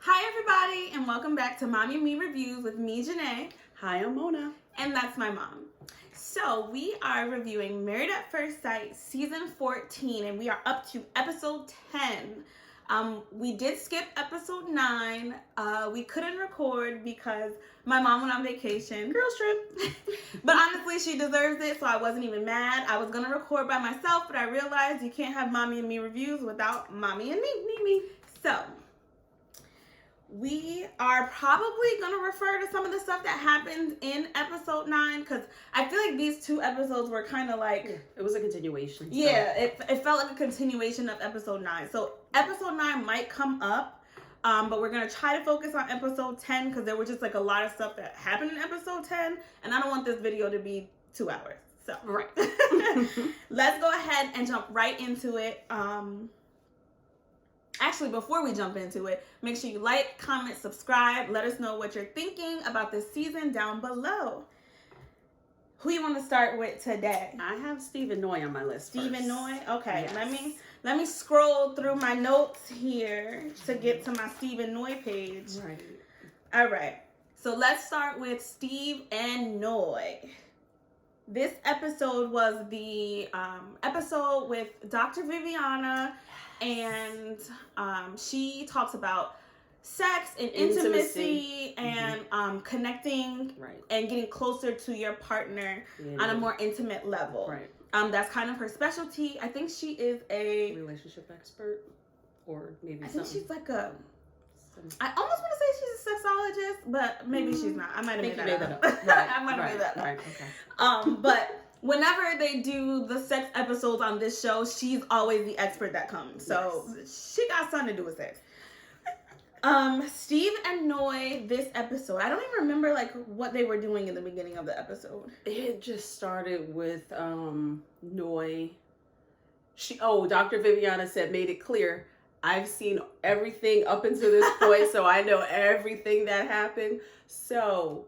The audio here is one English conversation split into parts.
Hi everybody, and welcome back to Mommy and Me Reviews with me, Janae. Hi, I'm Mona. And that's my mom. So we are reviewing Married at First Sight season 14, and we are up to episode 10. We did skip episode 9. We couldn't record because my mom went on vacation. Girls trip. But honestly, she deserves it, so I wasn't even mad. I was going to record by myself, but I realized you can't have Mommy and Me Reviews without Mommy and me. So we are probably going to refer to some of the stuff that happened in episode 9 because I feel like these two episodes were kind of like... Yeah, it was a continuation. So. Yeah, it felt like a continuation of episode 9. So episode 9 might come up, but we're going to try to focus on episode 10 because there was just like a lot of stuff that happened in episode 10, and I don't want this video to be 2 hours. So right. Let's go ahead and jump right into it. Actually, before we jump into it, make sure you like, comment, subscribe. Let us know what you're thinking about this season down below. Who you want to start with today? I have Stephen Noy on my list. Stephen Noy? Okay, yes. let me scroll through my notes here to get to my Stephen Noy page. Right. All right. So let's start with Steve and Noy. This episode was the episode with Dr. Viviana, and she talks about sex and intimacy and connecting and getting closer to your partner on a more intimate level. Right. That's kind of her specialty. I think she is a relationship expert, or maybe I think something. she's like a. I almost want to say she's a sexologist, but maybe she's not. I might have made that up. Right. I might have made that up. Right. Okay. But whenever they do the sex episodes on this show, she's always the expert that comes. So she got something to do with sex. Steve and Noy, this episode, I don't even remember like what they were doing in the beginning of the episode. It just started with Noy. Dr. Viviana made it clear. I've seen everything up until this point, so I know everything that happened. So,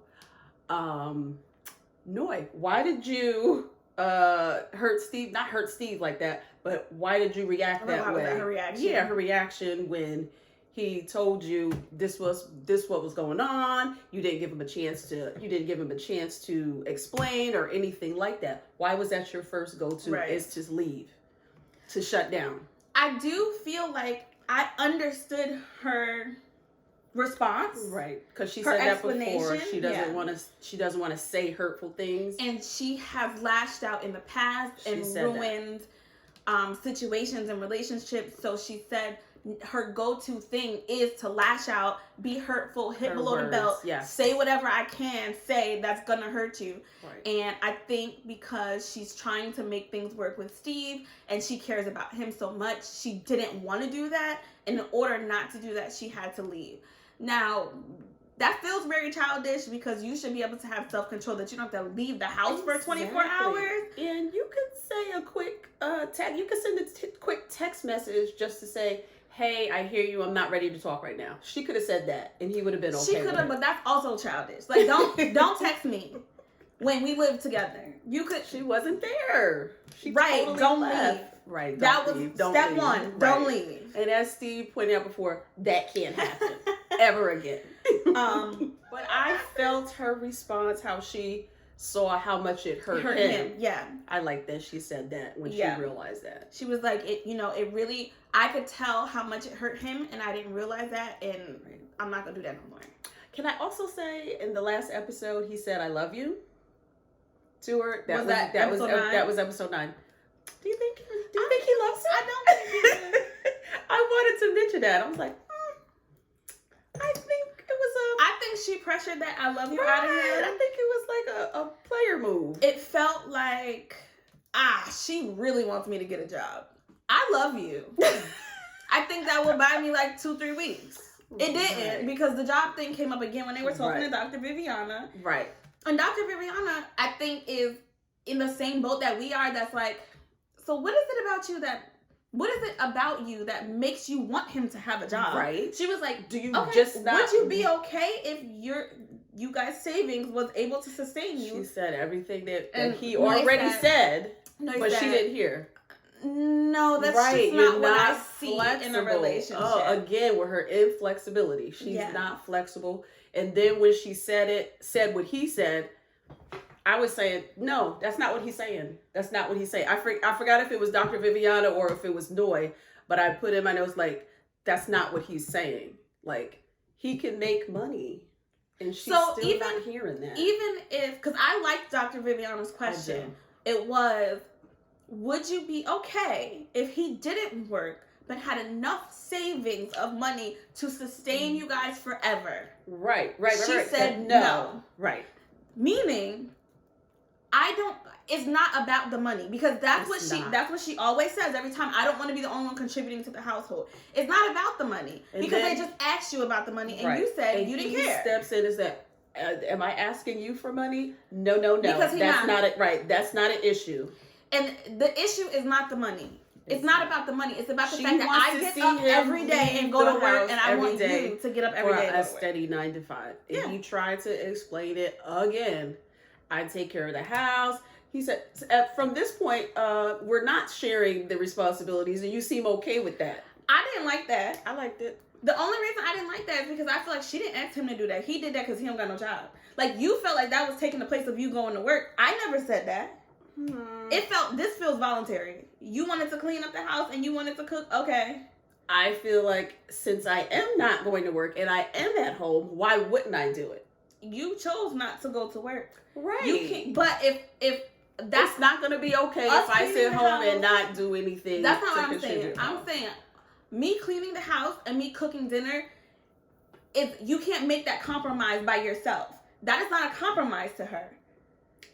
Noy, why did you hurt Steve? Not hurt Steve like that, but why did you react that way? Her reaction. Yeah, her reaction when he told you this what was going on. You didn't give him a chance to explain or anything like that. Why was that your first go-to? Right. Is to leave, to shut down. I do feel like I understood her response, right? Because she her said that before. She doesn't yeah. want to. She doesn't want to say hurtful things, and she has lashed out in the past and ruined situations and relationships. So she said her go-to thing is to lash out, be hurtful, hit below the belt, say whatever I can say that's gonna hurt you. Right. And I think because she's trying to make things work with Steve and she cares about him so much, she didn't want to do that. And in order not to do that, she had to leave. Now, that feels very childish because you should be able to have self-control that you don't have to leave the house for 24 hours. And you could say a quick you could send a quick text message just to say, hey, I hear you. I'm not ready to talk right now. She could have said that, and he would have been okay. She could have, but that's also childish. Like, don't text me when we live together. You could. She wasn't there. She totally don't left. Leave. Right. That was step one. Don't leave. And as Steve pointed out before, that can't happen ever again. But I felt her response, how she saw how much it hurt him. Yeah. I like that she said that when she realized that. She was like, it really, I could tell how much it hurt him, and I didn't realize that, and I'm not going to do that no more. Can I also say, in the last episode, he said, I love you to her. That was episode 9. Do you think he loves her? I don't think he did. I wanted to mention that. I was like, I think it was I think she pressured that I love you out of him. I think it was like a player move. It felt like, she really wants me to get a job. I love you. I think that would buy me like 2-3 weeks. It didn't, because the job thing came up again when they were talking to Dr. Viviana. Right. And Dr. Viviana, I think, is in the same boat that we are. That's like, so what is it about you that makes you want him to have a job? Right. She was like, would you be okay if you guys' savings was able to sustain you? She said everything that he already said, but she didn't hear. No, that's right. just You're not what I not see flexible. in a relationship. Oh, again, with her inflexibility. She's not flexible. And then when she said what he said, I was saying, no, that's not what he's saying. That's not what he's saying. I forgot if it was Dr. Viviana or if it was Noy, but I put in my notes, like, that's not what he's saying. Like, he can make money. And she's still not hearing that. Even if, because I liked Dr. Viviana's question. It was, would you be okay if he didn't work but had enough savings of money to sustain you guys forever? Right. She said no. Right. Meaning, it's not about the money, because that's what she always says every time. I don't want to be the only one contributing to the household. It's not about the money, because they just asked you about the money and you said you didn't care. Steps in is that, am I asking you for money? No. Because that's not it. Right. That's not an issue. And the issue is not the money. It's not about the money. It's about the fact that I get up every day and go to work, and I want you to get up every day. For a steady 9 to 5. And he tried to explain it again. I take care of the house. He said, from this point, we're not sharing the responsibilities, and you seem okay with that. I didn't like that. I liked it. The only reason I didn't like that is because I feel like she didn't ask him to do that. He did that because he don't got no job. Like, you felt like that was taking the place of you going to work. I never said that. This feels voluntary. You wanted to clean up the house and you wanted to cook. Okay. I feel like since I am not going to work and I am at home, why wouldn't I do it? You chose not to go to work. Right. You can't, but if that's not going to be okay if I sit home and not do anything. That's not what I'm saying. I'm saying me cleaning the house and me cooking dinner, if you can't make that compromise by yourself. That is not a compromise to her.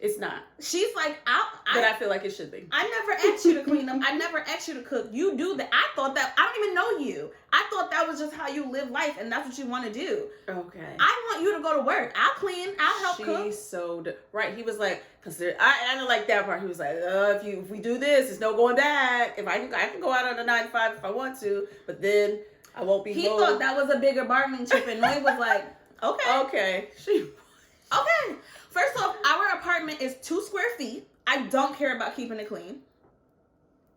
It's not. She's like, but I feel like it should be. I never asked you to clean them. I never asked you to cook. You do that. I thought that, I don't even know you. I thought that was just how you live life, and that's what you want to do. Okay. I want you to go to work. I'll clean. I'll help cook. She's so right. He was like, because I didn't like that part. He was like, if we do this, there's no going back. If I can go out on a 9 to 5 if I want to, but then I won't be. He thought that was a bigger bargaining chip, and Noy was like, okay. Okay. First off, our apartment is 2 square feet. I don't care about keeping it clean.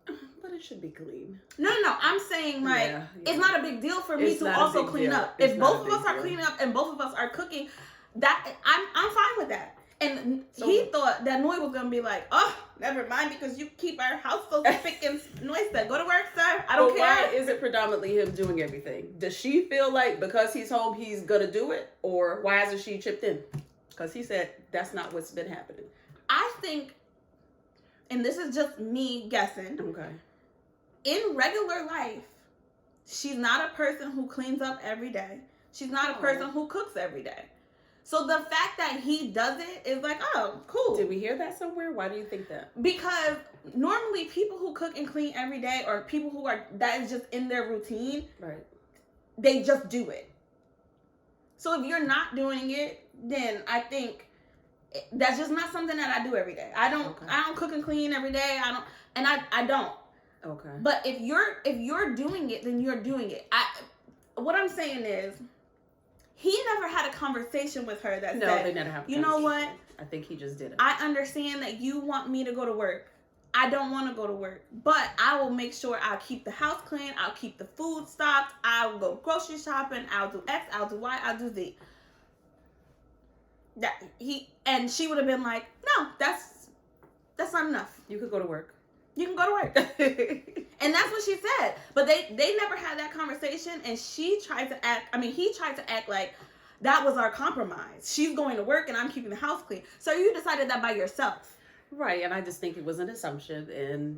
But it should be clean. No. I'm saying, like, it's not a big deal for me to also clean up. If both of us are cleaning up and both of us are cooking, that I'm fine with that. And he thought that Noy was going to be like, oh, never mind, because you keep our house so spick and Noy said, go to work, sir. I don't care. Why is it predominantly him doing everything? Does she feel like because he's home, he's going to do it? Or why hasn't she chipped in? Because he said that's not what's been happening. I think, and this is just me guessing. Okay. In regular life, she's not a person who cleans up every day. She's not a person who cooks every day. So the fact that he does it is like, oh, cool. Did we hear that somewhere? Why do you think that? Because normally people who cook and clean every day, or people who that is just in their routine, right? They just do it. So if you're not doing it, then I think that's just not something that I do every day. I don't cook and clean every day. I don't. Okay. But if you're doing it, then you're doing it. What I'm saying is, he never had a conversation with her that said, they never have. You know what? I think he just did it. I understand that you want me to go to work. I don't want to go to work, but I will make sure I'll keep the house clean. I'll keep the food stocked. I'll go grocery shopping. I'll do X. I'll do Y. I'll do Z. She would have been like, no, that's not enough. You could go to work. You can go to work. And that's what she said. But they never had that conversation, and he tried to act like that was our compromise. She's going to work and I'm keeping the house clean. So you decided that by yourself. Right, and I just think it was an assumption, and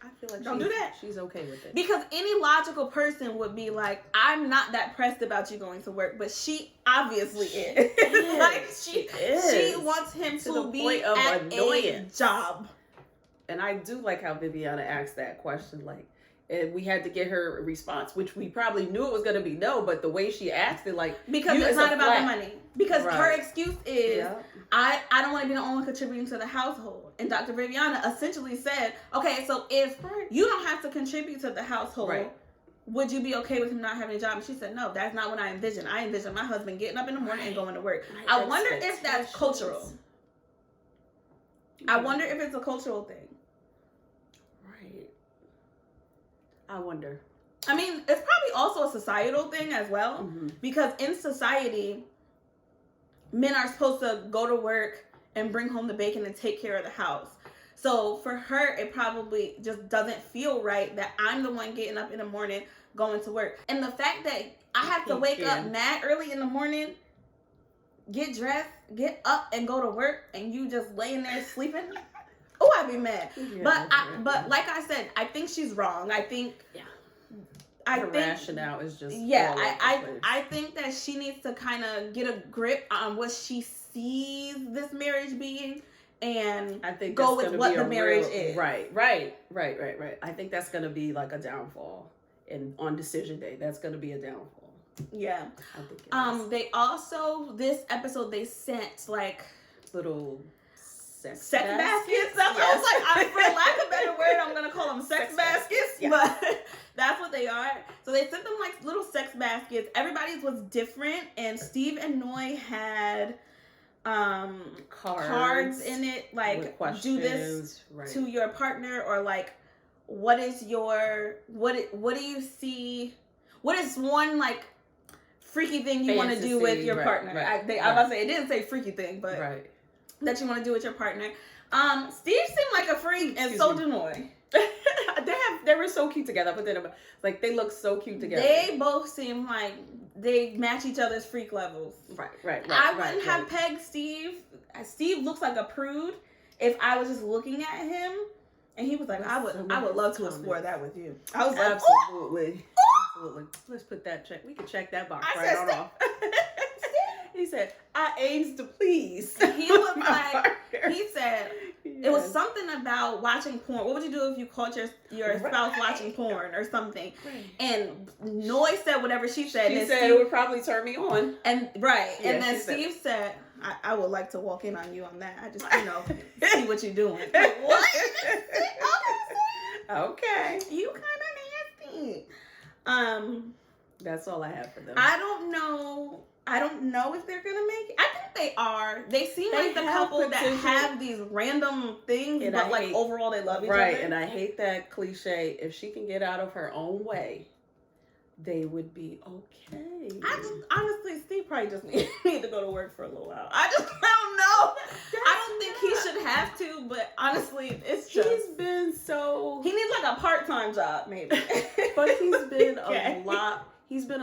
I feel like don't do that. She's okay with it. Because any logical person would be like, I'm not that pressed about you going to work, but she obviously is. Like she wants him to be at a job. And I do like how Viviana asked that question, like, and we had to get her a response, which we probably knew it was going to be no, but the way she asked it, like, because it's not about the money. Because her excuse is, I don't want to be the only one contributing to the household. And Dr. Viviana essentially said, okay, so if you don't have to contribute to the household, would you be okay with him not having a job? And she said, no, that's not what I envision. I envision my husband getting up in the morning and going to work. I wonder if that's cultural. I wonder if it's a cultural thing. Right. I wonder. I mean, it's probably also a societal thing as well, because in society, men are supposed to go to work and bring home the bacon and take care of the house. So for her, it probably just doesn't feel right that I'm the one getting up in the morning going to work. And the fact that I have to wake up mad early in the morning, get dressed, get up and go to work, and you just laying there sleeping. Oh, I'd be mad. Yeah, but like I said, I think she's wrong. I think her rationale is just I think that she needs to kind of get a grip on what she sees this marriage being, and I think go with what the marriage is. Right. I think that's gonna be like a downfall, and on decision day, that's gonna be a downfall. Yeah. I think it is. They also, this episode, they sent like little sex baskets. That's what I was like, for lack of a better word, I'm gonna call them sex baskets. Yeah. But that's what they are. So they sent them like little sex baskets. Everybody's was different, and Steve and Noi had cards in it, like do this to your partner, or like what is your what do you see, what is one like freaky thing you want to do with your partner. I was about to say, it didn't say freaky thing, but that you want to do with your partner. Steve seemed like a freak, and so do Noi. They were so cute together. But then, like, they look so cute together. They both seem like they match each other's freak levels. Right. I wouldn't have pegged Steve. Steve looks like a prude if I was just looking at him, and he was like, I would love to explore that with you. I was like, absolutely. Let's put that check. We can check that box off. He said, I aims to please. He looked like, he said, it was something about watching porn. What would you do if you caught your spouse watching porn or something? And Noi said whatever she said. She said it would probably turn me on. And and then Steve said, I would like to walk in on you on that. I just, see what you're doing. Like, what? Okay. You kind of nasty. That's all I have for them. I don't know if they're gonna make it. I think they are. They seem like the couple that have these random things, and but like overall they love each other. Right, and I hate that cliche. If she can get out of her own way, they would be okay. Honestly, Steve probably just need to go to work for a little while. I don't know. I don't think he should have to, but honestly, it's just he needs like a part-time job, maybe. But he's been a lot. He's been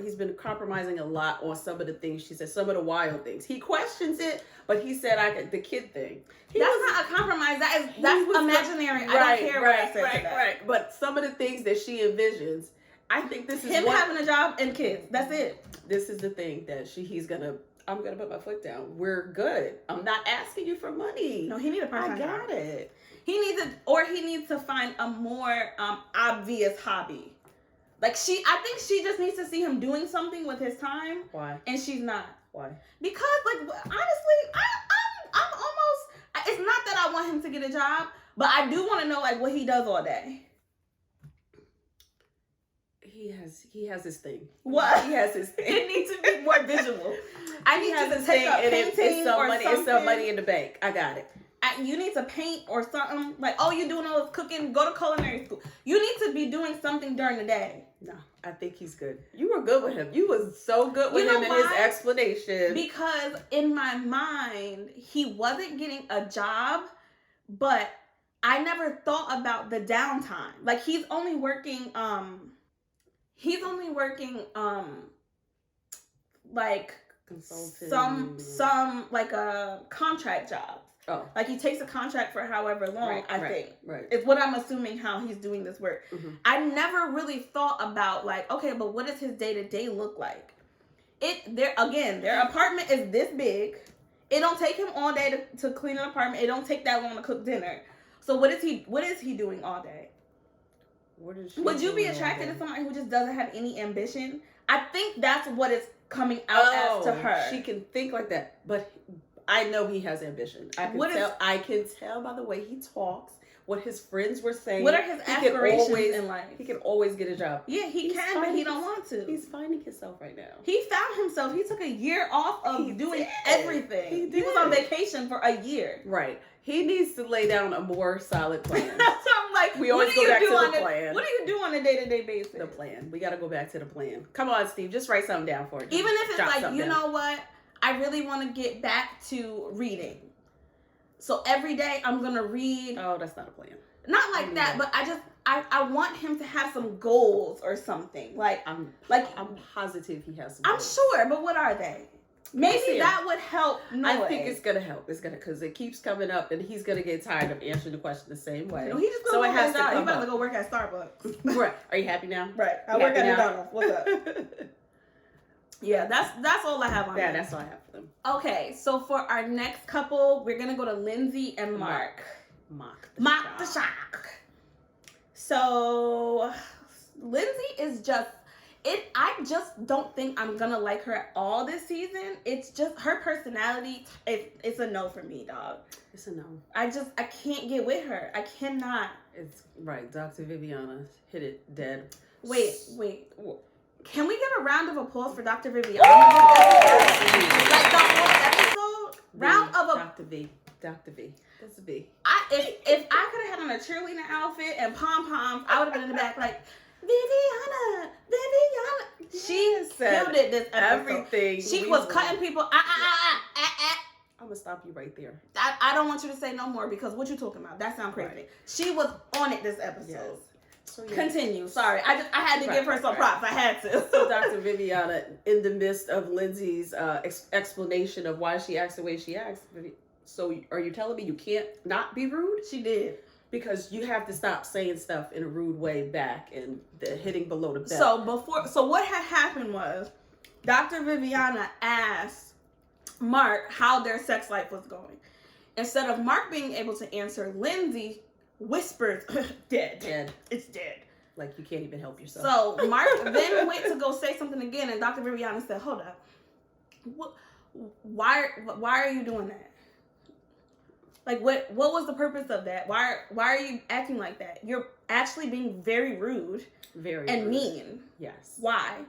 He's been compromising a lot on some of the things she said, some of the wild things. He questions it, but he said, the kid thing. That's not a compromise. That's imaginary. I don't care what I said. Right. But some of the things that she envisions, I think this is him having a job and kids. That's it. This is the thing that I'm gonna put my foot down. We're good. I'm not asking you for money. No, he needs a part-time job. I got it. He needs to find a more obvious hobby. Like I think she just needs to see him doing something with his time. Why? And she's not. Why? Because, like, honestly, I'm almost. It's not that I want him to get a job, but I do want to know like what he does all day. He has his thing. What? He has his thing. It needs to be more visual. I need you to take a painting or something. It's some money in the bank. I got it. You need to paint or something. Like, oh, you're doing all this cooking. Go to culinary school. You need to be doing something during the day. No, I think he's good. You were good with him. You was so good with him in his explanation. Because in my mind, he wasn't getting a job, but I never thought about the downtime. Like, he's only working like consulting, some like a contract job. Oh, like he takes a contract for however long. I think right. It's what I'm assuming how he's doing this work. Mm-hmm. I never really thought about like, okay, but what does his day-to-day look like? Their apartment is this big. It don't take him all day to clean an apartment. It don't take that long to cook dinner. So what is he doing all day? Would you be attracted to somebody who just doesn't have any ambition? I think that's what it's coming out as to her. She can think like that, but I know he has ambition. I can tell by the way he talks, what his friends were saying. What are his aspirations in life? He can always get a job. Yeah, he's can, but he don't want to. He's finding himself right now. He found himself. He took a year off of doing everything. He was on vacation for a year. Right. He needs to lay down a more solid plan. So I'm like, we always go back to the plan. What do you do on a day-to-day basis? The plan. We got to go back to the plan. Come on, Steve. Just write something down for it. Even if it's like, you know what? I really want to get back to reading. So every day I'm going to read. Oh, that's not a plan. Not like that, but I want him to have some goals or something. I'm positive he has some I'm goals. Sure, but what are they? Maybe that would help. I think it's gonna help. It's gonna, because it keeps coming up, and he's gonna get tired of answering the question the same way. No, he just gonna go his job. He about to go work at Starbucks. Right? Are you happy now? Right. I work at McDonald's. What's up? Yeah, that's all I have on. Yeah, that's all I have for them. Okay, so for our next couple, we're gonna go to Lindsay and Mark. Mark the Shock. So Lindsay is just. I just don't think I'm gonna like her at all this season. It's just her personality. It's a no for me, dog. It's a no. I can't get with her. I cannot. It's right. Dr. Viviana hit it dead. Wait. Can we get a round of applause for Dr. Viviana? Like the whole episode. Dr. V. That's a V. If I could have had on a cheerleader outfit and pom poms, I would have been in the back like. Viviana. She killed it this episode. Everything. She was cutting people. I'm gonna stop you right there. I don't want you to say no more because what you talking about? That sounds crazy. Right. She was on it this episode. Yes. So, yeah. Continue. Sorry, I had to give her some props. I had to. So Dr. Viviana, in the midst of Lindsay's explanation of why she acts the way she acts, so are you telling me you can't not be rude? She did. Because you have to stop saying stuff in a rude way back and hitting below the belt. So what had happened was Dr. Viviana asked Mark how their sex life was going. Instead of Mark being able to answer, Lindsay whispered, dead. It's dead. Like you can't even help yourself. So Mark then went to go say something again, and Dr. Viviana said, hold up. Why are you doing that? Like, what was the purpose of that? Why are you acting like that? You're actually being very rude. And mean. Yes. Why?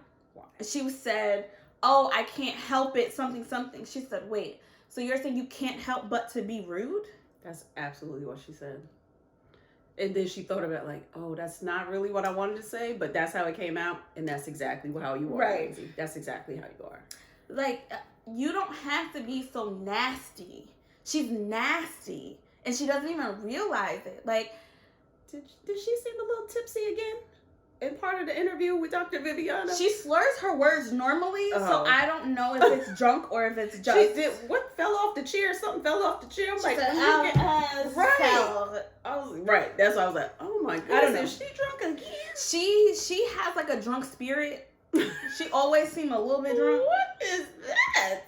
She said, oh, I can't help it, something. She said, wait, so you're saying you can't help but to be rude? That's absolutely what she said. And then she thought about like, oh, that's not really what I wanted to say, but that's how it came out, and that's exactly how you are. Right. Lindsay. That's exactly how you are. Like, you don't have to be so nasty. She's nasty, and she doesn't even realize it. Like, did she seem a little tipsy again in part of the interview with Dr. Viviana? She slurs her words normally, so I don't know if it's drunk or if it's just. She did. What fell off the chair? Something fell off the chair. I'm like, right. Right. That's why I was like, oh my goodness, I don't know. Is she drunk again? She has like a drunk spirit. She always seemed a little bit drunk. What is that?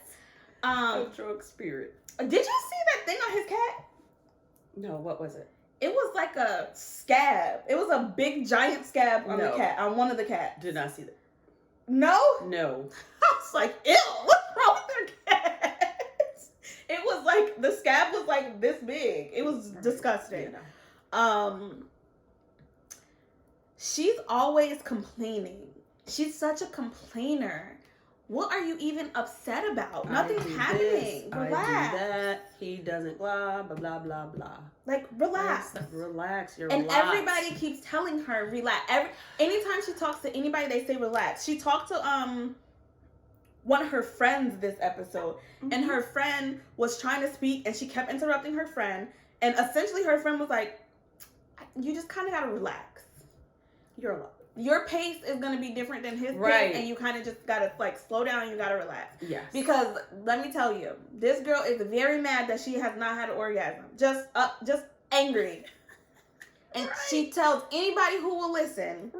A drunk spirit. Did you see that thing on his cat? No, what was it? It was like a scab. It was a big giant scab on the cat, on one of the cats. Did not see that. No? No. I was like, ew, what's wrong with their cats? It was like, the scab was like this big. It was disgusting. Yeah. She's always complaining. She's such a complainer. What are you even upset about? Nothing's happening. Relax. I do that. He doesn't blah, blah, blah, blah, blah. Like, relax. Relax. You're relaxed. And everybody keeps telling her, relax. Anytime she talks to anybody, they say relax. She talked to one of her friends this episode. Mm-hmm. And her friend was trying to speak, and she kept interrupting her friend. And essentially her friend was like, you just kind of got to relax. Your pace is going to be different than his pace, and you kind of just got to, like, slow down. You got to relax. Yes. Because, let me tell you, this girl is very mad that she has not had an orgasm. Just angry. And she tells anybody who will listen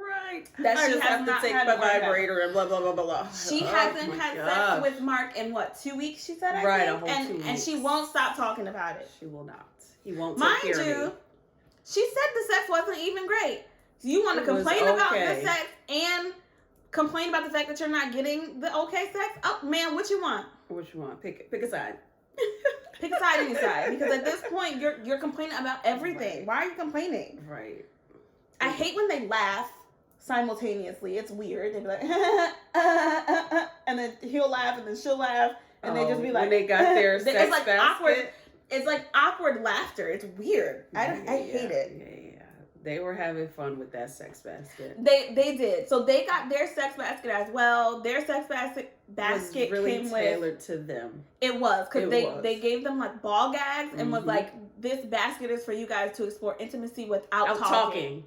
that she has not had an vibrator and blah, blah, blah, blah. She hasn't had sex with Mark in, 2 weeks, she said, I think? A whole 2 weeks. And she won't stop talking about it. She will not. He won't take care of me. She said the sex wasn't even great. So you want to complain about the sex and complain about the fact that you're not getting the okay sex? Oh, man, what you want? What you want? Pick a side. Pick a side, any side, because at this point you're complaining about everything. Right. Why are you complaining? Right. I hate when they laugh simultaneously. It's weird. They'd be like, and then he'll laugh, and then she'll laugh, and they just be like, when they got their sex it's like basket. awkward. It's like awkward laughter. It's weird. I hate it. Yeah. They were having fun with that sex basket. They did. So they got their sex basket as well. Their sex basket was really came tailored to them. It was, because they gave them like ball gags and was like, this basket is for you guys to explore intimacy without talking.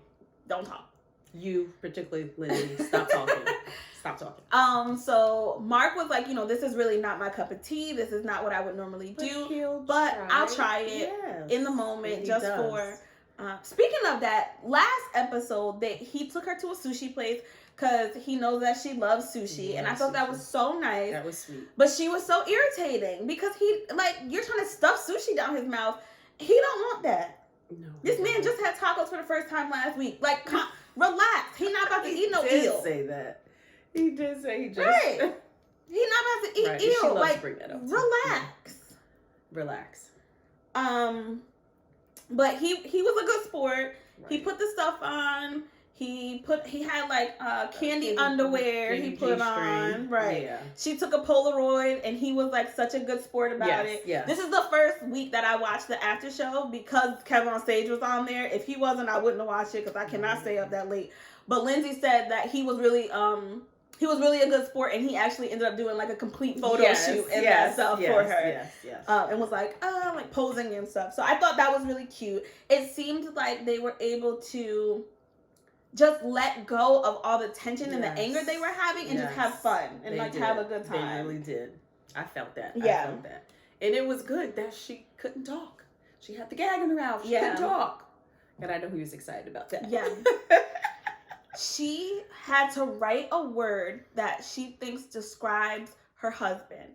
Don't talk. You, particularly Lindsay, stop talking. Stop talking. So Mark was like, this is really not my cup of tea. This is not what I would normally do. But I'll try it in the moment just for... speaking of that, last episode, he took her to a sushi place because he knows that she loves sushi. And I thought that was so nice. That was sweet. But she was so irritating because you're trying to stuff sushi down his mouth. He don't want that. No. This man just had tacos for the first time last week. Relax. He not about to eat no eel. He did say that. He did say he just... Right. He not about to eat eel. She loves to bring that up. Relax. But he was a good sport. Right. He put the stuff on. He had candy underwear he put on. Right. Yeah. She took a Polaroid and he was like such a good sport about it. Yeah. This is the first week that I watched the after show because Kevin on Stage was on there. If he wasn't, I wouldn't have watched it because I cannot stay up that late. But Lindsay said that he was really a good sport, and he actually ended up doing like a complete photo shoot and that stuff for her. And was like posing and stuff. So I thought that was really cute. It seemed like they were able to just let go of all the tension and the anger they were having and just have fun and have a good time. They really did. I felt that. Yeah. I felt that. And it was good that she couldn't talk. She had the gag in her mouth. She couldn't talk. And I know he was excited about that. Yeah. She had to write a word that she thinks describes her husband.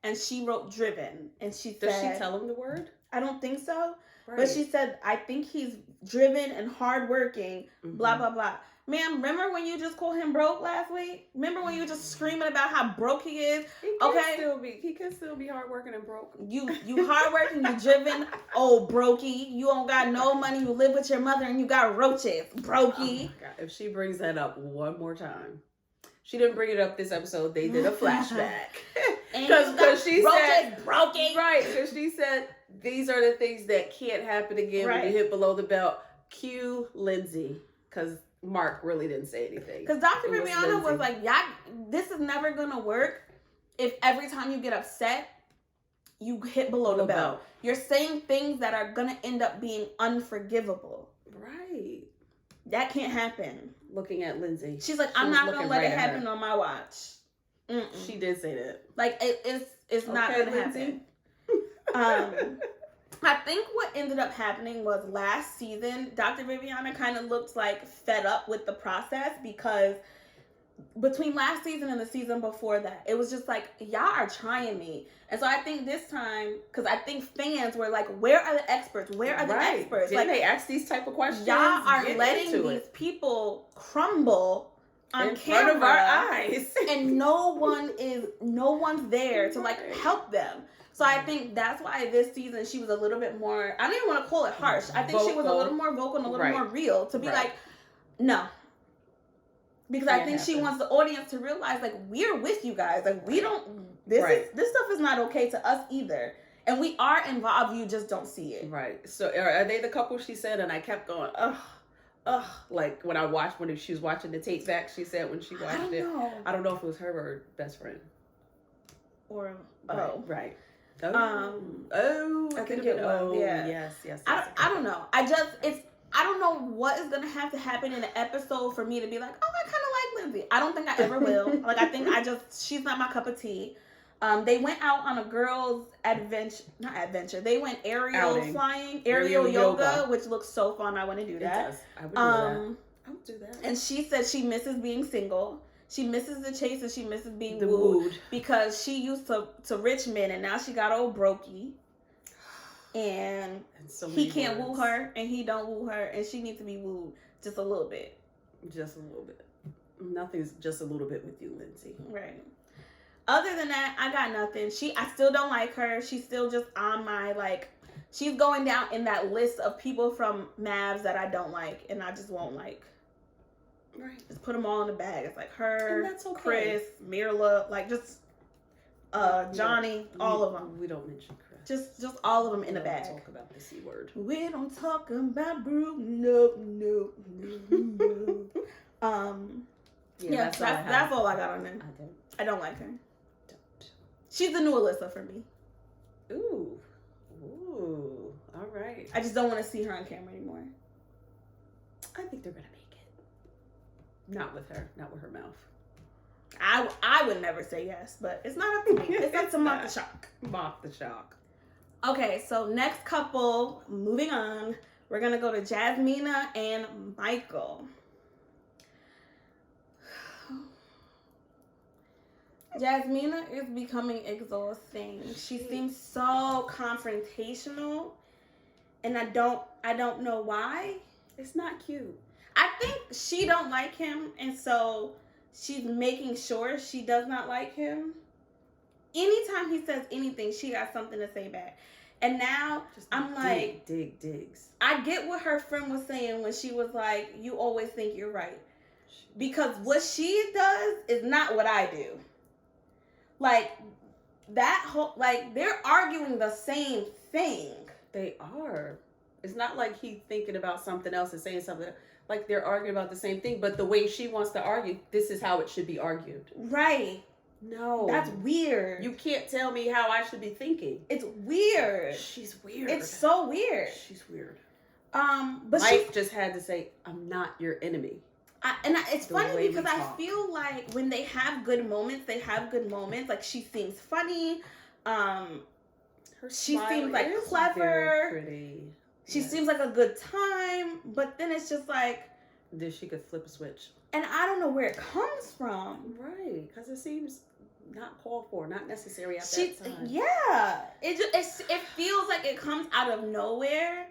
And she wrote driven. And she said... Does she tell him the word? I don't think so. Right. But she said, I think he's driven and hardworking, blah, blah, blah. Ma'am, remember when you just called him broke last week? Remember when you were just screaming about how broke he is? He can still be hardworking and broke. You hardworking, you driven, brokey. You don't got no money, you live with your mother and you got roaches, brokey. Oh my God. If she brings that up one more time. She didn't bring it up this episode. They did a flashback. Because she said, brokey. Right, because she said, these are the things that can't happen again when you hit below the belt. Cue Lindsay, because Mark really didn't say anything. Because Dr. Viviana was like, this is never going to work if every time you get upset, you hit below the belt. You're saying things that are going to end up being unforgivable. Right. That can't happen. Looking at Lindsay. She's like, I'm not going to let it happen on my watch. Mm-mm. She did say that. It's not going to happen. I think what ended up happening was last season, Dr. Viviana kind of looked fed up with the process because between last season and the season before that, it was just y'all are trying me. And so I think this time, because I think fans were like, where are the experts? Where are the experts? Didn't they ask these type of questions? Y'all are letting these people crumble on camera front of our eyes. And no one's there to help them. So I think that's why this season she was a little bit more, I don't even want to call it harsh. I think she was a little more vocal and a little more real to be no. Because I think she wants the audience to realize we're with you guys. We don't, this stuff is not okay to us either. And we are involved, you just don't see it. Right. So are they the couple she said? And I kept going, ugh. When she was watching the tape back, she said when she watched it. I don't know if it was her or her best friend. Or, Right. I think it was. Yes. I don't know. I don't know what is going to have to happen in an episode for me to be like, I kind of like Lindsay. I don't think I ever will. I think she's not my cup of tea. They went out on a girls' not adventure. They went aerial yoga, which looks so fun. I want to do that. It does. I would do that. I would do that. And she said she misses being single. She misses the chase and she misses being wooed because she used to rich men and now she got old brokey. And he can't woo her and he don't woo her and she needs to be wooed just a little bit. Just a little bit. Nothing's just a little bit with you, Lindsay. Right. Other than that, I got nothing. I still don't like her. She's still just on my, like, she's going down in that list of people from Mavs that I don't like and I just won't like. Right. Just put them all in a bag. It's like her, that's okay. Chris, Mirla, like just Johnny, all of them. We don't mention Chris. Just all of them in a We bag. don't talk about the C word. We don't talk about Bruno. No. Yeah, that's all I got on them. I don't like her. She's the new Alyssa for me. Ooh, all right. I just don't want to see her on camera anymore. I think they're gonna make it. Not with her mouth. I would never say yes, but it's not up to me. It's up to Mock the Shock. Mock the Shock. Okay, so next couple, moving on, we're gonna go to Jasmina and Michael. Jasmina is becoming exhausting. She seems so confrontational, and I don't know why. It's not cute. I think she don't like him, and so she's making sure she does not like him. Anytime he says anything, she got something to say back. And now I'm like, digs. I get what her friend was saying when she was like, you always think you're right. Because what she does is not what I do. Like, that whole, like, they're arguing the same thing. They are. It's not like he's thinking about something else and saying something. Like, they're arguing about the same thing, but the way she wants to argue, this is how it should be argued. Right. No. That's weird. You can't tell me how I should be thinking. It's weird. She's weird. It's so weird. She's weird. But Mike just had to say, I'm not your enemy. It's funny because I feel like when they have good moments, Like, she seems funny. She seems like clever. Very pretty. She seems like a good time. But then it's just like, then she could flip a switch. And I don't know where it comes from. Right, because it seems not called for, not necessary at that time. Yeah, it feels like it comes out of nowhere.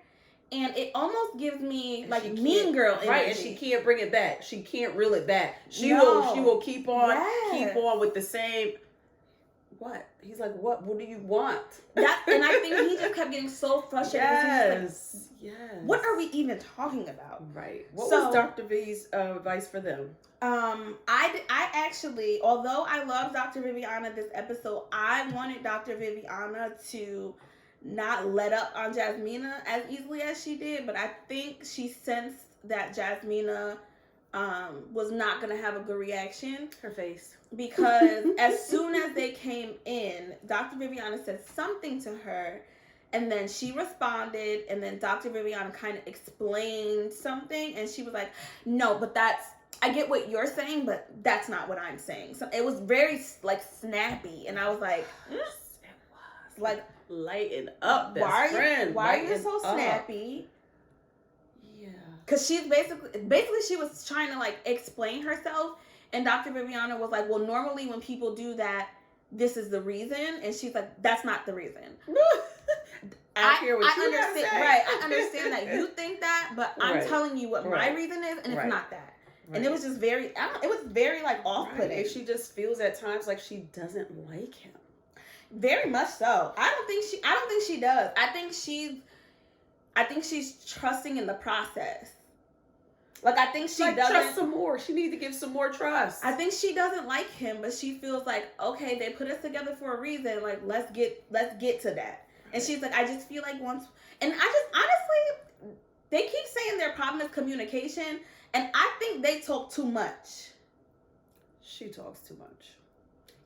And it almost gives me like Mean Girl energy. Right, and she can't bring it back. She can't reel it back. She will keep on with the same. What? He's like, what? What do you want? And I think he just kept getting so frustrated. Yes. What are we even talking about? Right. What was Dr. V's advice for them? I actually, although I love Dr. Viviana this episode, I wanted Dr. Viviana to not let up on Jasmina as easily as she did, but I think she sensed that Jasmina was not going to have a good reaction. Her face. Because as soon as they came in, Dr. Viviana said something to her, and then she responded, and then Dr. Viviana kind of explained something, and she was like, no, but I get what you're saying, but that's not what I'm saying. So it was very, like, snappy, and I was like, It was. Like, lighten up, best friend. Why are you so snappy? Yeah. Because she's basically she was trying to, like, explain herself, and Dr. Viviana was like, well, normally when people do that, this is the reason, and she's like, that's not the reason. I understand. Right, I understand that you think that, but I'm telling you what my reason is, and it's not that. Right. And it was just very, it was very, like, off-putting. Right. She just feels at times like she doesn't like him. Very much so. I don't think she does. I think she's trusting in the process. Like, I think she doesn't trust some more. She needs to give some more trust. I think she doesn't like him, but she feels like, okay, they put us together for a reason. Like, let's get to that. And she's like, I just feel like once, and I just honestly, they keep saying their problem is communication, and I think they talk too much. She talks too much.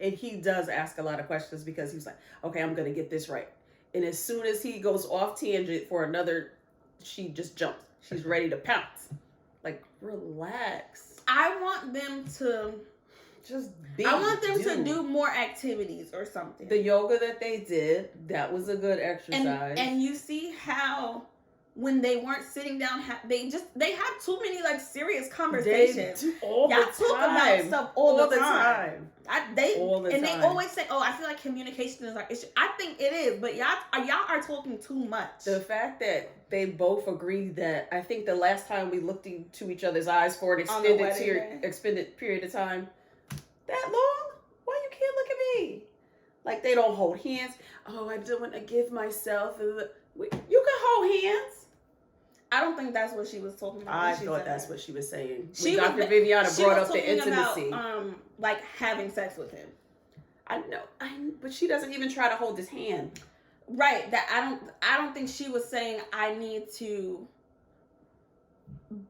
And he does ask a lot of questions because he's like, okay, I'm going to get this right. And as soon as he goes off tangent for another, she just jumps. She's ready to pounce. Like, relax. I want them to do more activities or something. The yoga that they did, that was a good exercise. And you see how when they weren't sitting down, they have too many, like, serious conversations. Y'all talk about stuff all the time. They always say, "Oh, I feel like communication is our issue." I think it is, but y'all are talking too much. The fact that they both agreed that, I think the last time we looked into each other's eyes for an extended period of time, that long? Why you can't look at Like, they don't hold hands. Oh, I don't want to give myself. You can hold hands. I don't think that's what she was talking about. I thought that's what she was saying. When Dr. Viviana brought up the intimacy. About, like having sex with him. I know, but she doesn't even try to hold his hand. Right. That I don't think she was saying I need to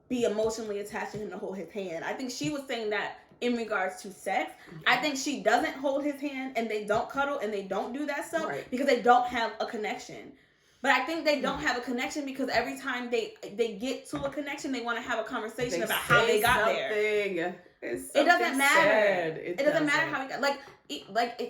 be emotionally attached to him to hold his hand. I think she was saying that in regards to sex. I think she doesn't hold his hand and they don't cuddle and they don't do that stuff because they don't have a connection. But I think they don't have a connection because every time they get to a connection, they want to have a conversation about how they got there. It doesn't matter. It doesn't matter how we got.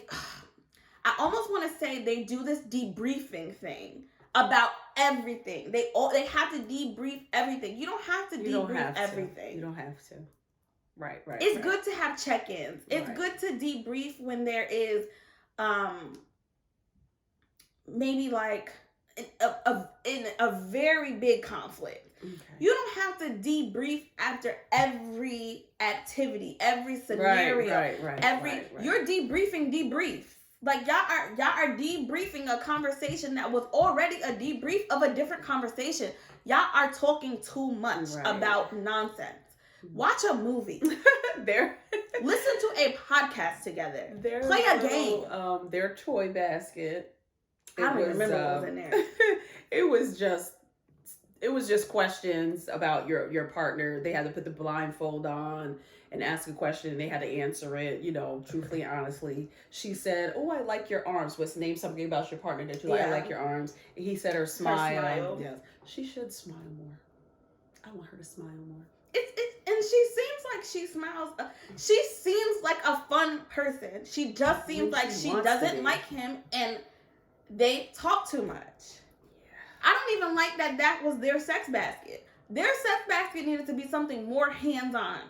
I almost want to say they do this debriefing thing about everything. They have to debrief everything. You don't have to debrief everything. You don't have to. Right. It's good to have check-ins. It's good to debrief when there is, maybe like in a very big conflict. Okay. You don't have to debrief after every activity, every scenario, You're debrief. Like y'all are debriefing a conversation that was already a debrief of a different conversation. Y'all are talking too much about nonsense. Watch a movie. Listen to a podcast together. Play a game. Their toy basket. I don't remember what was in there. It was just questions about your partner. They had to put the blindfold on and ask a question, and they had to answer it, truthfully and honestly. She said, "Oh, I like your arms. Name something about your partner that you like. I like your arms." And he said her smile. Yes. She should smile more. I want her to smile more. And she seems like she smiles. She seems like a fun person. She just seems like she doesn't like him, and they talk too much. Yeah. I don't even like that was their sex basket. Their sex basket needed to be something more hands-on.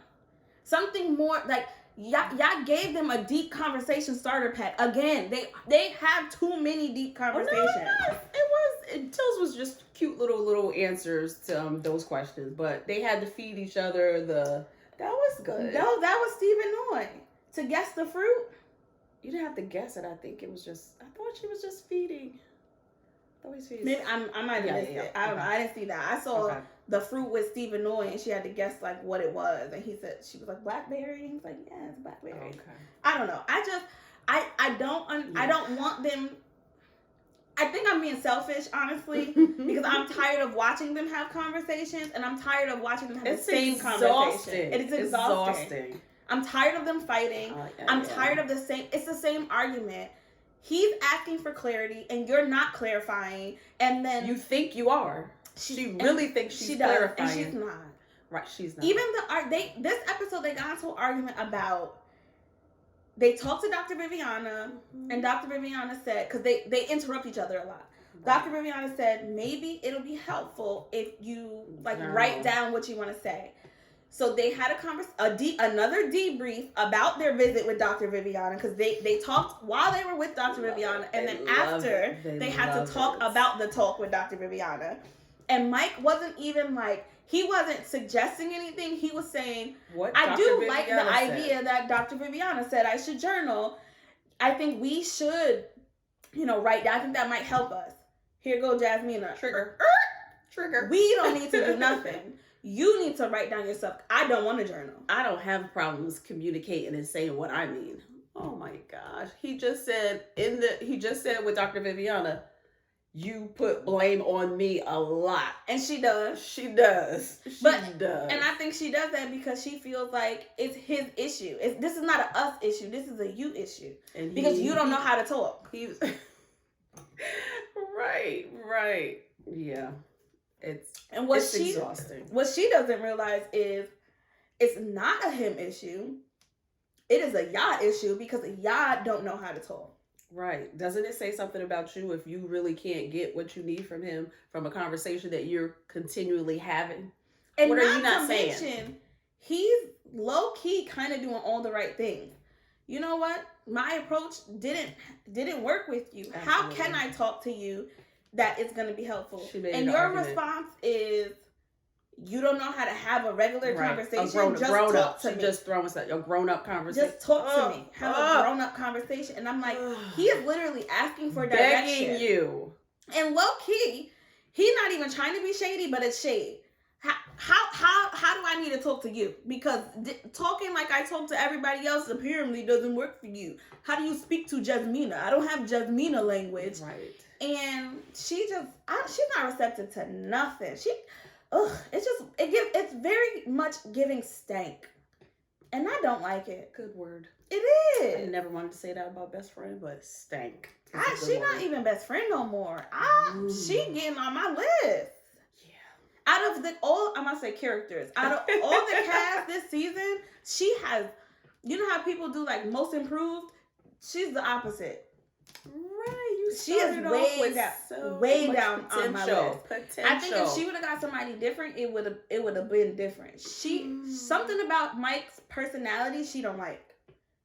Something more like y'all gave them a deep conversation starter pack. Again, they have too many deep conversations. Oh, no. Tills was just cute little answers to those questions, but they had to feed each other that was good. No, that was Stephen Noy. To guess the fruit. You didn't have to guess it. I thought she was just feeding. Maybe I might have missed it. I didn't see that. I saw the fruit with Stephen Noy, and she had to guess like what it was, and she was like blackberry, and he was like, yeah, it's blackberry. Okay. I don't know. I don't want them. I think I'm being selfish, honestly, because I'm tired of watching them have conversations, and I'm tired of watching them have the same conversation. It is exhausting. I'm tired of them fighting. I'm tired of it's the same argument. He's asking for clarity, and you're not clarifying, and then you think you are. She really thinks she's clarifying, and she's not. Right, she's not. Even this episode, they got into an argument about. They talked to Dr. Viviana, and Dr. Viviana said, because they interrupt each other a lot. Dr. Viviana said, maybe it'll be helpful if you write down what you want to say. So they had another debrief about their visit with Dr. Viviana, because they talked while they were with Dr. Viviana, and then after they had to talk about the talk with Dr. Viviana. And Mike wasn't even he wasn't suggesting anything. He was saying, I do like the idea that Dr. Viviana said I should journal. I think we should, write down. I think that might help us. Here go Jasmina. Trigger. We don't need to do nothing. You need to write down your stuff. I don't want to journal. I don't have problems communicating and saying what I mean. Oh my gosh. He just said with Dr. Viviana, you put blame on me a lot. And she does. She does. And I think she does that because she feels like it's his issue. This is not a us issue. This is a you issue. And because you don't know how to talk. He's Right. Yeah. It's exhausting. What she doesn't realize is it's not a him issue. It is a y'all issue because y'all don't know how to talk. Right. Doesn't it say something about you if you really can't get what you need from him from a conversation that you're continually having? And what are you not saying? He's low key kind of doing all the right things. You know what? My approach didn't work with you. Absolutely. How can I talk to you that it's going to be helpful? And your response is, You don't know how to have a regular conversation. Just talk to me. Just throwing a grown-up conversation. Just talk to me. Have a grown-up conversation. And I'm like, he is literally asking for direction. Begging you. And low key, he's not even trying to be shady, but it's shade. How do I need to talk to you? Because talking like I talk to everybody else apparently doesn't work for you. How do you speak to Jasmina? I don't have Jasmina language. Right. And she's not receptive to nothing. It's very much giving stank. And I don't like it. Good word. It is. I never wanted to say that about best friend, but stank. She's not even best friend no more. She getting on my list. Out of I'm gonna say characters. Out of all the cast this season, she has, you know how people do like most improved? She's the opposite. Right. She is way down on my list. I think if she would have got somebody different, it would have been different. Something about Mike's personality she don't like.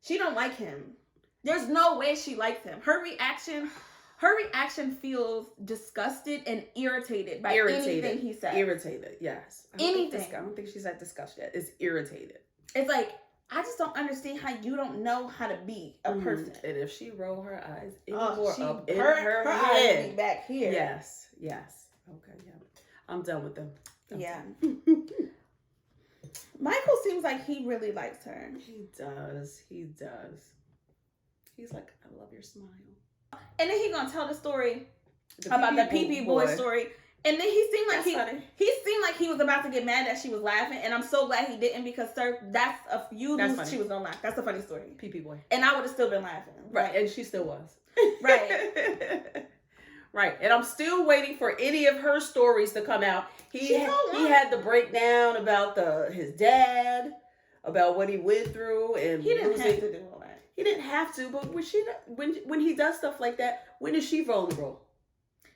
She don't like him. There's no way she likes him. Her reaction feels disgusted and irritated by anything he says. Irritated, yes. Anything. I don't think she's at disgust yet. It's irritated. It's like, I just don't understand how you don't know how to be a person. And if she roll her eyes anymore up in her head. eyes be back here. Yes. Okay, yeah. I'm done with them. Yeah. Michael seems like he really likes her. He does. He's like, I love your smile. And then he gonna tell the story about the pee-pee boy story. And then he seemed like he was about to get mad that she was laughing. And I'm so glad he didn't, because that's she was gonna laugh. That's a funny story. Pee-pee boy. And I would have still been laughing. Right. And she still was. Right. Right. And I'm still waiting for any of her stories to come out. He had the breakdown about his dad, about what he went through, and he didn't have to do all that. He didn't have to, but when he does stuff like that, when is she vulnerable?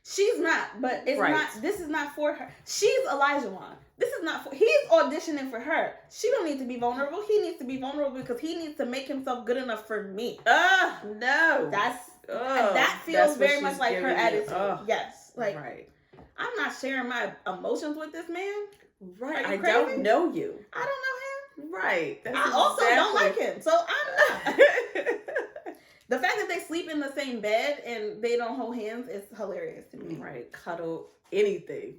She's not, but it's not. This is not for her. She's Elijah Wan. This is not for. He's auditioning for her. She don't need to be vulnerable. He needs to be vulnerable because he needs to make himself good enough for me. No. That feels very much like her attitude. Yes, like right. I'm not sharing my emotions with this man. Right. I don't know you. I don't know him. Right. I also don't like him, so I'm not. The fact that they sleep in the same bed and they don't hold hands is hilarious to me. Right. Cuddle, anything.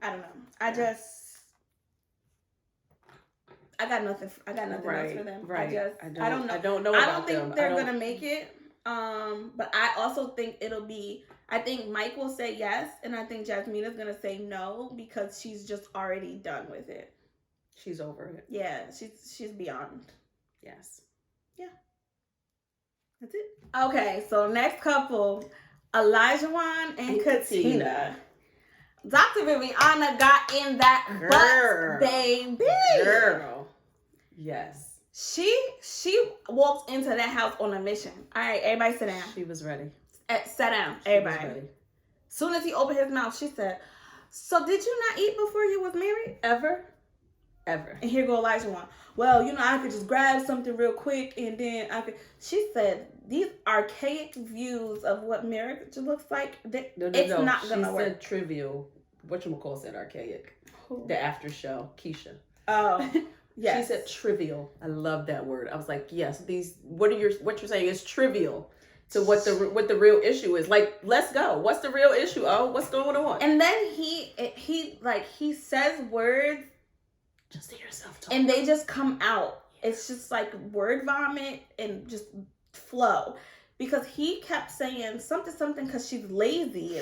I don't know. I got nothing else for them. Right. I don't know. I don't know. I don't think they're gonna make it. But I also think I think Mike will say yes, and I think Jasmina's gonna say no because she's just already done with it. She's over it. Yeah, she's beyond. Yes. Yeah. That's it. Okay, so next couple, Elijah Wan and Katina. Dr. Viviana got in that butt, baby. Girl. Yes. She walked into that house on a mission. All right, everybody sit down. She was ready. Sit down, everybody. As soon as he opened his mouth, she said, so did you not eat before you was married? Ever? And here go Elijah Wan. Well, I could just grab something real quick and then I could. She said, these archaic views of what marriage looks like, it's not going to work. She said trivial. Whatchamacallit said archaic. Who? The after show, Keisha. Oh, yes. She said trivial. I love that word. I was like, yes, what you're saying is trivial to what the real issue is. Like, let's go. What's the real issue? Oh, what's going on? And then he says words. Just hear yourself talk. And they just come out. It's just like word vomit and just flow. Because he kept saying something because she's lazy.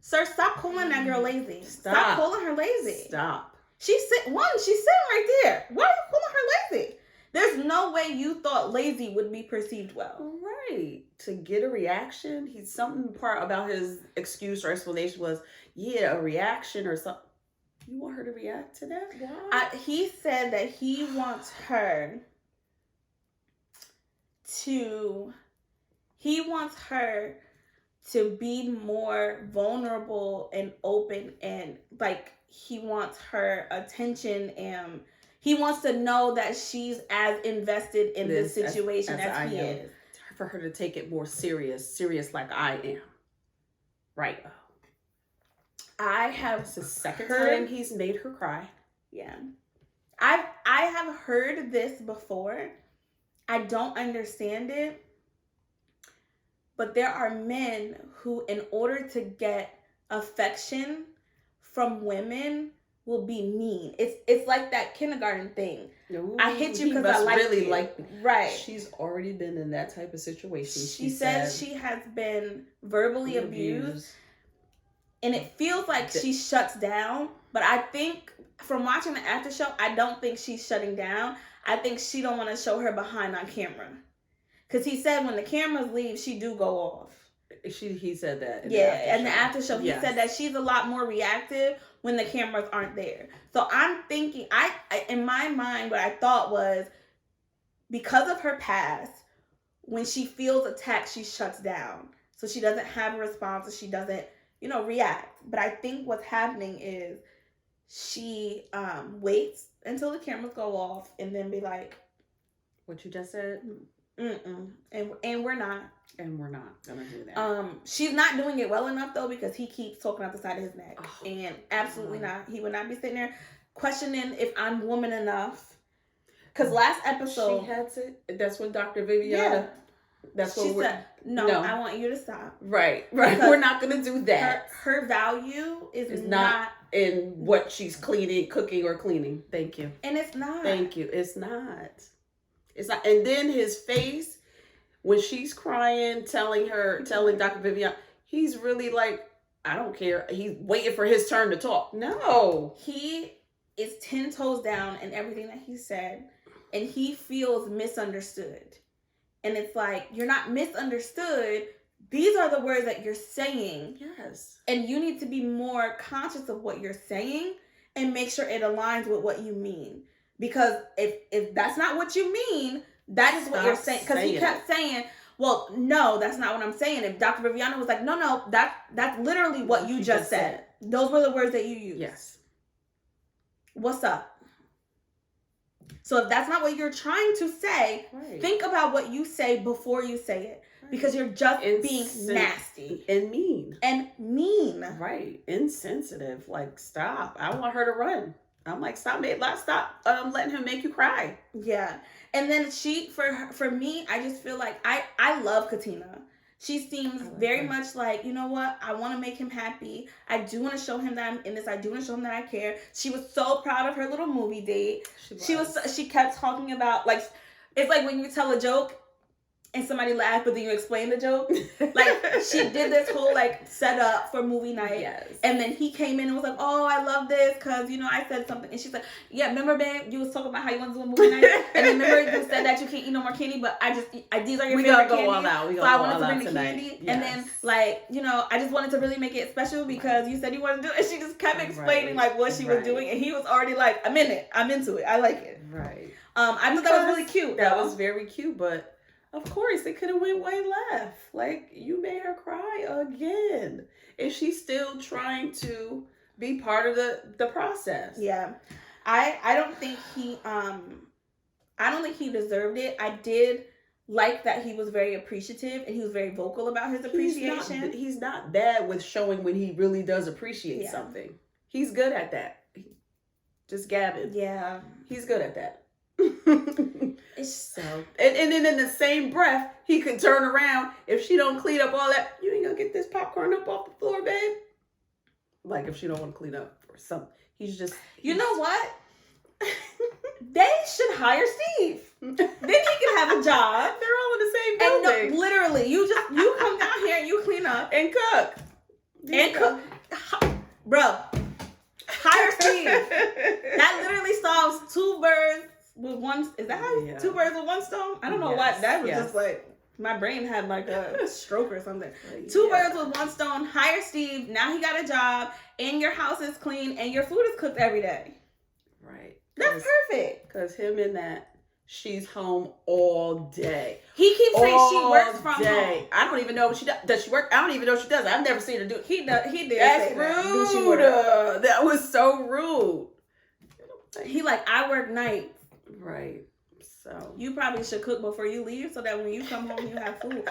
Sir, stop calling that girl lazy. Stop calling her lazy. Stop. She's sitting right there. Why are you calling her lazy? There's no way you thought lazy would be perceived well. Right. To get a reaction, part about his excuse or explanation was, a reaction or something. You want her to react to that? Why? He said that he wants her to be more vulnerable and open, and like he wants her attention, and he wants to know that she's as invested in this situation as he is. For her to take it more serious like I am. Right. I have It's the second time he's made her cry. Yeah. I have heard this before. I don't understand it. But there are men who, in order to get affection from women, will be mean. It's like that kindergarten thing. Ooh, I hit you because I like really you. Like me. Right. She's already been in that type of situation. She says she has been verbally abused. And it feels like she shuts down. But I think from watching the after show, I don't think she's shutting down. I think she don't want to show her behind on camera. Because he said when the cameras leave, she do go off. He said that. In the after show, he said that she's a lot more reactive when the cameras aren't there. So I'm thinking, I in my mind, what I thought was, because of her past, when she feels attacked, she shuts down. So she doesn't have a response, or she doesn't, react. But I think what's happening is she waits until the cameras go off and then be like, what you just said? And we're not. And we're not gonna do that. She's not doing it well enough though, because he keeps talking out the side of his neck. And absolutely not. He would not be sitting there questioning if I'm woman enough. Because last episode, she had to. That's when Dr. Viviana. Yeah. That's what she said. No, I want you to stop. Right. We're not gonna do that. Her value is not in what she's cooking or cleaning. Thank you. And it's not. Thank you. It's not. It's not. And then his face when she's crying, telling Dr. Viviana, he's really like, I don't care. He's waiting for his turn to talk. No. He is 10 toes down in everything that he said, and he feels misunderstood. And it's like, you're not misunderstood. These are the words that you're saying. Yes. And you need to be more conscious of what you're saying and make sure it aligns with what you mean. Because if that's not what you mean, that is what you're saying. Because he kept saying, well, no, that's not what I'm saying. If Dr. Viviana was like, no, that's literally what you just said. Those were the words that you used. Yes. What's up? So if that's not what you're trying to say, think about what you say before you say it. Because you're just being nasty. And mean. Right. Insensitive. Like, stop. I want her to run. I'm like, stop letting him make you cry. Yeah. And then for me, I just feel like I love Katina. She seems very much like, you know what? I want to make him happy. I do want to show him that I'm in this. I do want to show him that I care. She was so proud of her little movie date. She kept talking about, like, it's like when you tell a joke and somebody laughed, but then you explain the joke. Like, she did this whole, like, setup for movie night. Yes. And then he came in and was like, oh, I love this because, I said something. And she's like, yeah, remember, babe, you was talking about how you want to do a movie night? And then remember you said that you can't eat no more candy, but these are your favorite candy. So I wanted to bring the candy. Yes. And then, like, I just wanted to really make it special because you said you wanted to do it. And she just kept explaining, like, what she was doing. And he was already like, I'm in it. I'm into it. I like it. Right. I thought that was really cute. That was very cute, but of course, it could have went way left. Like, you made her cry again. And she's still trying to be part of the process. Yeah. I don't think he deserved it. I did like that he was very appreciative and he was very vocal about his appreciation. He's not bad with showing when he really does appreciate something. He's good at that. Just gabbing. Yeah. He's good at that. So and then in the same breath he could turn around, if she don't clean up all that, you ain't gonna get this popcorn up off the floor, babe. Like, if she don't want to clean up or something, you know what, they should hire Steve. Then he can have a job. They're all in the same building. And no, literally, you come down here and you clean up and cook bro. Hire Steve. That literally solves two birds with one. Is that how 2 birds with 1 stone? I don't know why that was just like, my brain had like a stroke or something. 2 birds with 1 stone. Hire Steve. Now he got a job, and your house is clean, and your food is cooked every day. Right. That's perfect. Because him and that, she's home all day. He keeps saying she works from home. I don't even know what she does. Does she work? I don't even know what she does. I've never seen her do it. He did. That's rude. That was so rude. He like, I work nights. Right. So you probably should cook before you leave so that when you come home you have food.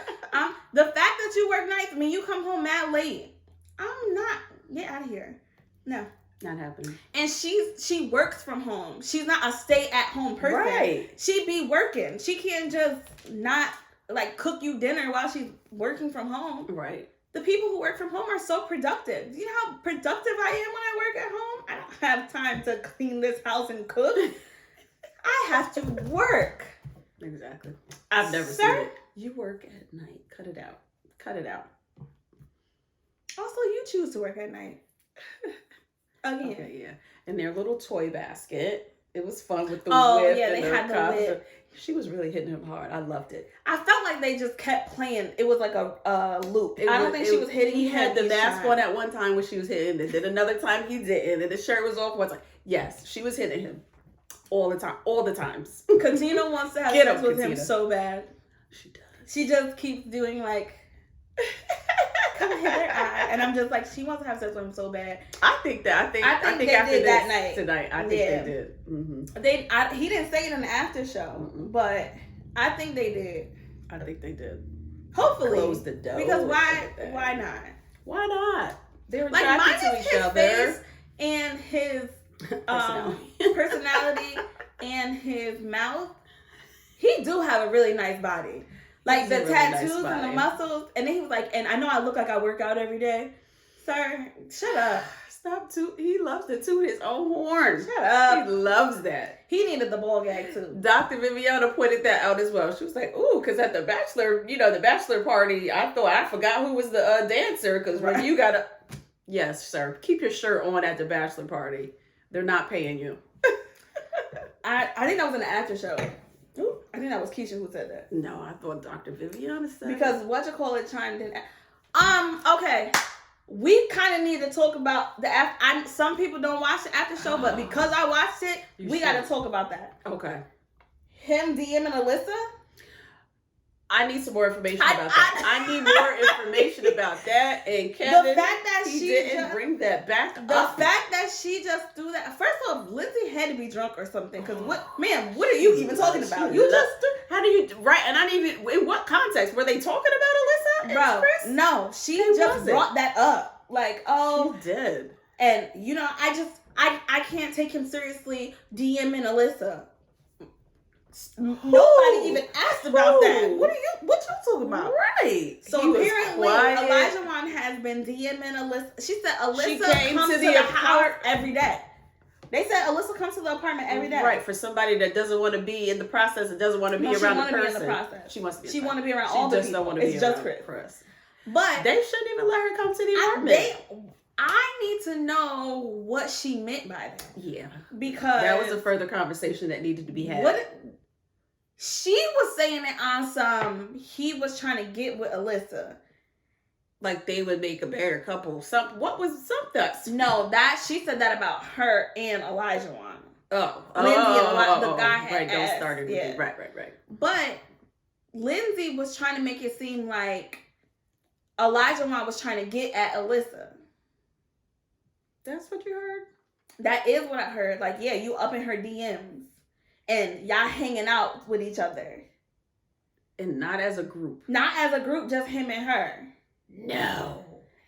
The fact that you work nights, I mean, you come home mad late. I'm not Get out of here. No. Not happening. And she works from home. She's not a stay-at-home person. Right. She be working. She can't just not like cook you dinner while she's working from home. Right. The people who work from home are so productive. You know how productive I am when I work at home? I don't have time to clean this house and cook. I have to work. Exactly. I've never seen it. You work at night. Cut it out. Cut it out. Also, you choose to work at night. Again. Okay, yeah. And their little toy basket. It was fun with the whip. Oh, yeah, and they had the whip. She was really hitting him hard. I loved it. I felt like they just kept playing. It was like a loop. I don't think she was hitting. He had the mask on at one time when she was hitting, and then another time he didn't, and the shirt was off one time. Yes, she was hitting him all the time, all the times. Katina wants to have sex with him so bad. She does. She just keeps doing like, come hit her eye, and I'm just like, she wants to have sex with him so bad. I think they after did that night. Tonight, I think they did. Mm-hmm. He didn't say it in the after show, but I think they did. I think they did. Hopefully, close the door. Because why not? Why not? They were like attracted to each other. Face and his personality and his mouth. He do have a really nice body. Like the tattoos and the muscles. And then he was like, and I know I look like I work out every day. Sir, shut up. Stop he loves to toot his own horn. Shut up. He loves that. He needed the ball gag too. Dr. Viviana pointed that out as well. She was like, ooh, because at the bachelor party, I forgot who was the dancer. Because when you gotta, yes, sir, keep your shirt on at the bachelor party. They're not paying you. I think that was in the after show. Ooh, I think that was Keisha who said that. No, I thought Dr. Viviana said because chimed in. Okay. We kind of need to talk about the after. Some people don't watch the after show, but because I watched it, we got to talk about that. Okay. Him DMing Alyssa. I need some more information about that. I need more information about that. And Kevin, the fact that he didn't bring that back up. The fact that she just threw that. First of all, Lindsay had to be drunk or something. Because what are you even talking about? You just how do you right? And I didn't even in what context were they talking about Alyssa? Bro, no, she just brought that up. Like, oh, she did. And you know, I can't take him seriously DMing Alyssa. Nobody even asked about that. What you talking about? Right. So apparently Elijah Wan has been DMing Alyssa. She said Alyssa comes to the house every day. They said Alyssa comes to the apartment every day. Right, for somebody that doesn't want to be in the process and doesn't want to be around the person. Be in the process. She wants to be. She want to be around all the people. Don't want to be just Chris. But they shouldn't even let her come to the apartment. I need to know what she meant by that. Yeah. Because that was a further conversation that needed to be had. She was saying it on he was trying to get with Alyssa. Like they would make a better couple. What was something? No, she said that about her and Elijah Wan. Lindsay and the guy had right, asked. Don't start it. Yeah. Right. But Lindsay was trying to make it seem like Elijah Wan was trying to get at Alyssa. That's what you heard? That is what I heard. Like, yeah, you up in her DMs. And y'all hanging out with each other. And not as a group. Not as a group, just him and her. No.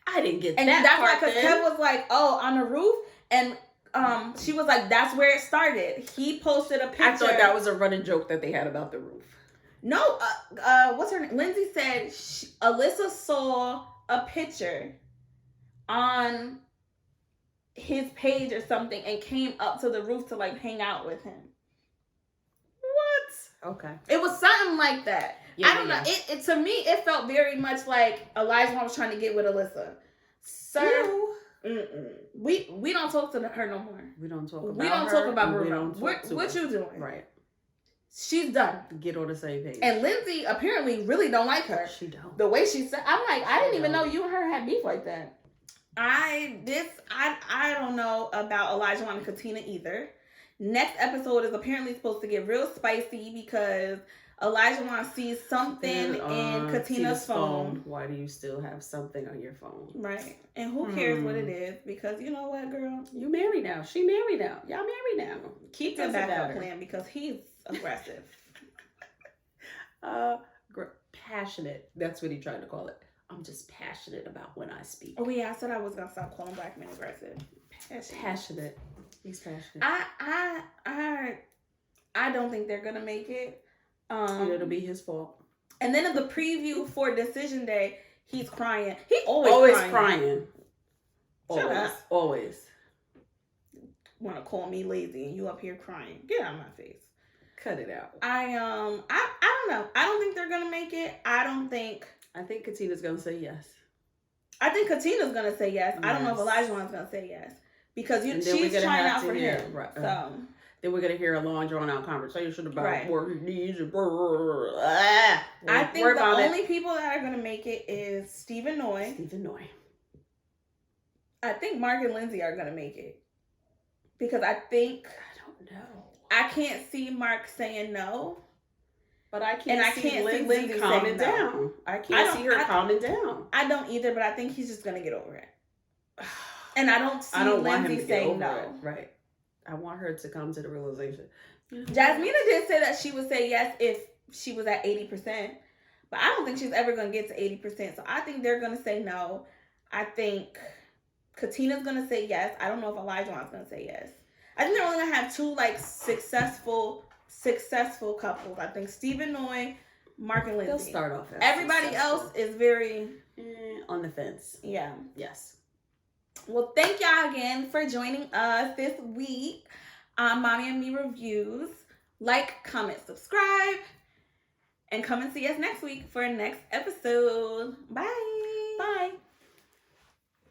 I didn't get and that. And that's why, because Kev was like, oh, on the roof. And she was like, that's where it started. He posted a picture. I thought that was a running joke that they had about the roof. No, what's her name? Lindsay said Alyssa saw a picture on his page or something and came up to the roof to like hang out with him. Okay. It was something like that. Yeah, I don't know. It to me, it felt very much like Elijah was trying to get with Alyssa. Sir, we don't talk to her no more. We don't talk about We don't talk about Bruno. What you doing? Right. She's done. Get on the same page. And Lindsay apparently really don't like her. She don't. The way she said, I'm like, I didn't even know you and her had beef like that. I don't know about Elijah and Katina either. Next episode is apparently supposed to get real spicy because Elijah Wan sees something in Katina's phone. Why do you still have something on your phone? Right. And who cares what it is? Because you know what, girl? You married now. She married now. Y'all married now. Keep the backup plan because he's aggressive. Passionate. That's what he tried to call it. I'm just passionate about when I speak. Oh yeah, I said I was gonna stop calling black men aggressive. Passionate. He's passionate. I don't think they're gonna make it. And it'll be his fault. And then in the preview for Decision Day, he's crying. He always crying. Shut up. Always. Want to call me lazy and you up here crying? Get out of my face. Cut it out. I don't know. I don't think they're gonna make it. I think Katina's gonna say yes. I think Katina's gonna say yes. I don't know if Elijah's gonna say yes because she's trying out for him. Right. So then we're gonna hear a long drawn out conversation about where he needs. I think the only people that are gonna make it is Stephen Noy. I think Mark and Lindsay are gonna make it because I don't know. I can't see Mark saying no. But I can't see Lindsay calming down. I can't see her calming down. I don't either, but I think he's just going to get over it. And I don't see Lindsay saying no. Right. I want her to come to the realization. Jasmina did say that she would say yes if she was at 80%. But I don't think she's ever going to get to 80%. So I think they're going to say no. I think Katina's going to say yes. I don't know if Elijah's going to say yes. I think they're only going to have two successful couples. I think Stephen Noy, Mark and Lindsay. They'll start off as everybody else is very on the fence. Yeah. Yes. Well, thank y'all again for joining us this week on Mommy and Me Reviews. Like, comment, subscribe, and come and see us next week for our next episode. Bye.